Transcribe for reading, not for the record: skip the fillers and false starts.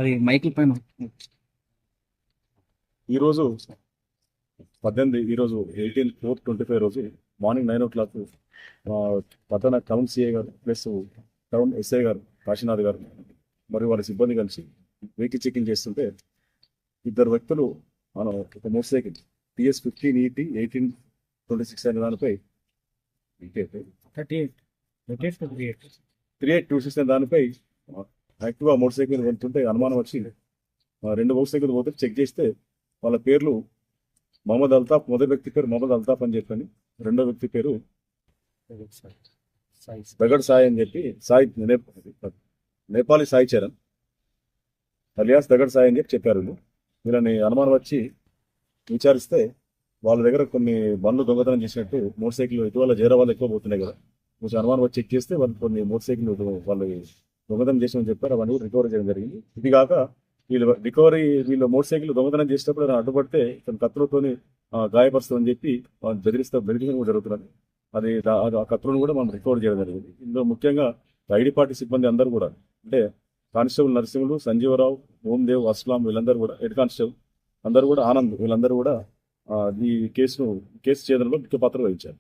అది మైకిల్ పైన. ఈరోజు ఈరోజు 18/4/25 రోజు మార్నింగ్ 9 o'clock పట్టణ టౌన్ సిఐ గారు ప్లస్ టౌన్ ఎస్ఐ గారు కాశీనాథ్ గారు మరియు వాళ్ళ సిబ్బంది కలిసి వెహికల్ చెకింగ్ చేస్తుంటే ఇద్దరు వ్యక్తులు మనం ఒక మోటార్ సైకిల్ TS 15 ET 1826 అనే దానిపై 3826 అనే దానిపై యాక్టివ్గా మోటార్ సైకిల్ వెళ్తుంటే అనుమానం వచ్చి రెండు మోటార్ సైకిల్ పోతే చెక్ చేస్తే వాళ్ళ పేర్లు మొహమ్మద్ అల్తాఫ్, మొదటి వ్యక్తి పేరు మొహమ్మద్ అల్తాఫ్ అని చెప్పని, రెండో వ్యక్తి పేరు దగడ్ సాయి అని చెప్పి, నేపాలీ సాయి చరణ్ అలియాస్ దగడ్ సాయి అని చెప్పారు. వీళ్ళని అనుమానం వచ్చి విచారిస్తే వాళ్ళ దగ్గర కొన్ని బండ్లు దొంగతనం చేసినట్టు మోటార్ సైకిల్ ఇటీవల జైరాబాద్ ఎక్కువ పోతున్నాయి కదా, కొంచెం అనుమానం వచ్చి చెక్ చేస్తే వాళ్ళు కొన్ని మోటార్ సైకిల్ వాళ్ళు దొంగతనం చేసామని చెప్పారు. అవన్నీ కూడా రికవరీ చేయడం జరిగింది. ఇది కాక వీళ్ళు మోటార్ సైకిల్ దొంగతనం చేసేటప్పుడు అడ్డుపడితే తన కత్తులతోని గాయపరుస్తుందని చెప్పి బెదిరించడం కూడా జరుగుతున్నది. ఆ కత్తులను కూడా మనం రికవర్ చేయడం జరిగింది. ఇందులో ముఖ్యంగా ఐడి పార్టీ సిబ్బంది అందరూ కూడా, అంటే కానిస్టేబుల్ నరసింహులు, సంజీవరావు, ఓందేవ్, అస్లాం, వీళ్ళందరూ కూడా, హెడ్ కానిస్టేబుల్ అందరూ కూడా, ఆనంద్, వీళ్ళందరూ కూడా ఈ కేసు ఛేదనలో ముఖ్య పాత్ర వహించారు.